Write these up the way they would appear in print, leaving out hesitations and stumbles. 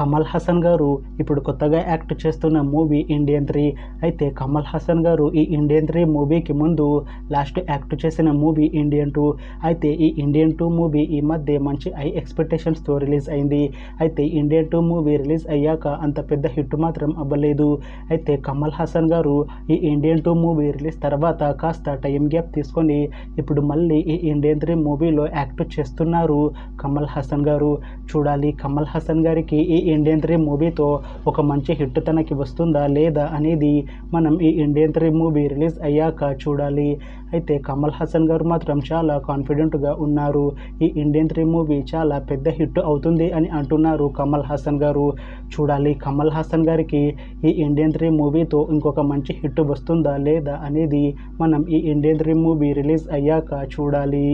కమల్ హాసన్ గారు ఇప్పుడు కొత్తగా యాక్ట్ చేస్తున్న మూవీ ఇండియన్ 3. అయితే కమల్ హాసన్ గారు ఈ ఇండియన్ 3 మూవీకి ముందు లాస్ట్ యాక్ట్ చేసిన మూవీ ఇండియన్ 2. అయితే ఈ ఇండియన్ 2 మూవీ ఈ మధ్య మంచి హై ఎక్స్పెక్టేషన్స్తో రిలీజ్ అయింది. అయితే ఇండియన్ 2 మూవీ రిలీజ్ అయ్యాక అంత పెద్ద హిట్ మాత్రం అవ్వలేదు. అయితే కమల్ హాసన్ గారు ఈ ఇండియన్ 2 మూవీ రిలీజ్ తర్వాత కాస్త టైం గ్యాప్ తీసుకొని ఇప్పుడు మళ్ళీ ఈ ఇండియన్ 3 మూవీలో యాక్ట్ చేస్తున్నారు కమల్ హాసన్ గారు. చూడాలి కమల్ హాసన్ గారికి ఈ ఇండియన్ 3 మూవీతో ఒక మంచి హిట్ తనకి వస్తుందా లేదా అనేది మనం ఈ ఇండియన్ 3 మూవీ రిలీజ్ అయ్యాక చూడాలి. అయితే కమల్ హాసన్ గారు మాత్రం చాలా కాన్ఫిడెంట్గా ఉన్నారు. ఈ ఇండియన్ 3 మూవీ చాలా పెద్ద హిట్ అవుతుంది అని అంటున్నారు కమల్ హాసన్ గారు. చూడాలి కమల్ హాసన్ గారికి ఈ ఇండియన్ 3 మూవీతో ఇంకొక మంచి హిట్ వస్తుందా లేదా అనేది మనం ఈ ఇండియన్ 3 మూవీ రిలీజ్ అయ్యాక చూడాలి.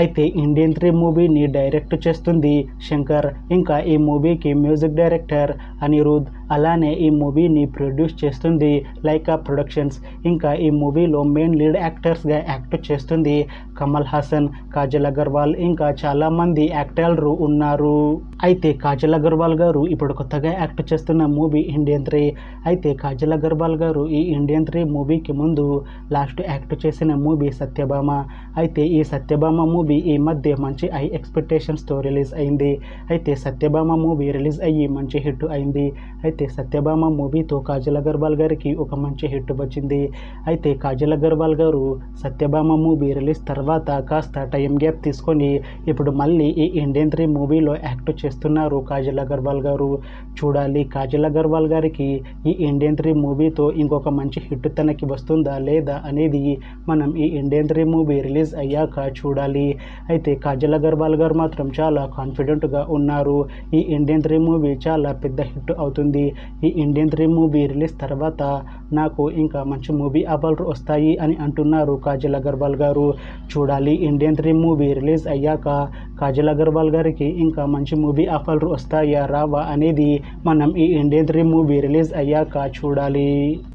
అయితే ఇండియన్ 3 మూవీని డైరెక్ట్ చేస్తుంది శంకర్, ఇంకా ఈ మూవీకి మ్యూజిక్ డైరెక్టర్ అనిరుద్, అలానే ఈ మూవీని ప్రొడ్యూస్ చేస్తుంది లైకా ప్రొడక్షన్స్. ఇంకా ఈ మూవీలో మెయిన్ లీడ్ యాక్టర్స్గా యాక్ట్ చేస్తుంది కమల్ హాసన్, కాజల్ అగర్వాల్, ఇంకా చాలామంది యాక్టర్లు ఉన్నారు. అయితే కాజల్ అగర్వాల్ గారు ఇప్పుడు కొత్తగా యాక్ట్ చేస్తున్న మూవీ ఇండియన్ 3. అయితే కాజల్ అగర్వాల్ గారు ఈ ఇండియన్ 3 మూవీకి ముందు లాస్ట్ యాక్ట్ చేసిన మూవీ సత్యభామ. అయితే ఈ సత్యభామ మూవీ ఈ మధ్య మంచి హై ఎక్స్పెక్టేషన్స్తో రిలీజ్ అయింది. అయితే సత్యభామ మూవీ రిలీజ్ అయ్యి మంచి హిట్ అయింది. అయితే సత్యభామ మూవీతో కాజల్ అగర్వాల్ గారికి ఒక మంచి హిట్ వచ్చింది. అయితే కాజల్ అగర్వాల్ గారు సత్యభామ మూవీ రిలీజ్ తర్వాత కాస్త టైం గ్యాప్ తీసుకొని ఇప్పుడు మళ్ళీ ఈ ఇండియన్ 3 మూవీలో యాక్ట్ చేస్తున్నారు కాజల్ అగర్వాల్ గారు. చూడాలి కాజల్ అగర్వాల్ గారికి ఈ ఇండియన్ 3 మూవీతో ఇంకొక మంచి హిట్ తనకి వస్తుందా లేదా అనేది మనం ఈ ఇండియన్ 3 మూవీ రిలీజ్ అయ్యాక చూడాలి. అయితే కాజల్ అగర్వాల్ గారు మాత్రం చాలా కాన్ఫిడెంట్గా ఉన్నారు. ఈ ఇండియన్ 3 మూవీ చాలా పెద్ద హిట్ అవుతుంది. ఈ ఇండియన్ 3 మూవీ రిలీజ్ తర్వాత నాకు ఇంకా మంచి మూవీ ఆఫర్లు వస్తాయి అని అంటున్నారు కాజల్ అగర్వాల్ గారు. చూడాలి ఇండియన్ 3 మూవీ రిలీజ్ అయ్యాక కాజల్ అగర్వాల్ గారికి ఇంకా మంచి మూవీ ఆఫర్లు వస్తాయా రావా అనేది మనం ఈ ఇండియన్ 3 మూవీ రిలీజ్ అయ్యాక చూడాలి.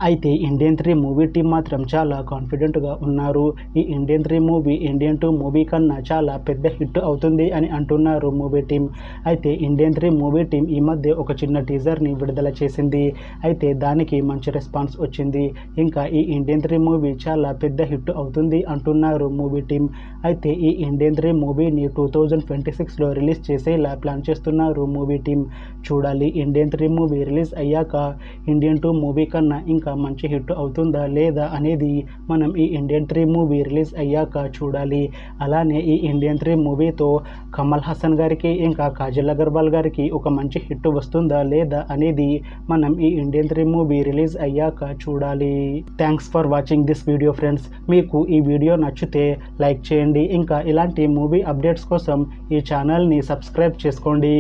అయితే ఇండియన్ 3 మూవీ టీం మాత్రం చాలా కాన్ఫిడెంట్గా ఉన్నారు. ఈ ఇండియన్ 3 మూవీ ఇండియన్ 2 మూవీ కన్నా చాలా పెద్ద హిట్ అవుతుంది అని అంటున్నారు మూవీ టీం. అయితే ఇండియన్ 3 మూవీ టీం ఈ మధ్య ఒక చిన్న టీజర్ని విడుదల చేసింది. అయితే దానికి మంచి రెస్పాన్స్ వచ్చింది. ఇంకా ఈ ఇండియన్ 3 మూవీ చాలా పెద్ద హిట్ అవుతుంది అంటున్నారు మూవీ టీం. అయితే ఈ ఇండియన్ 3 మూవీని 2026లో రిలీజ్ చేసేలా ప్లాన్ చేస్తున్నారు మూవీ టీం. చూడాలి ఇండియన్ 3 మూవీ రిలీజ్ అయ్యాక ఇండియన్ 2 మూవీ కన్నా ఇంకా మంచి హిట్ అవుతుందా లేదా అనేది మనం ఈ ఇండియన్ 3 మూవీ రిలీజ్ అయ్యాక చూడాలి. అలానే ఈ ఇండియన్ 3 మూవీతో కమల్ హాసన్ గారికి ఇంకా కాజల్ అగర్వాల్ గారికి ఒక మంచి హిట్ వస్తుందా లేదా అనేది మనం ఈ ఇండియన్ 3 మూవీ రిలీజ్ అయ్యాక చూడాలి. Thanks for watching this video friends. మీకు ఈ వీడియో నచ్చితే లైక్ చేయండి. ఇంకా ఇలాంటి మూవీ అప్డేట్స్ కోసం ఈ ఛానల్ని సబ్స్క్రైబ్ చేసుకోండి.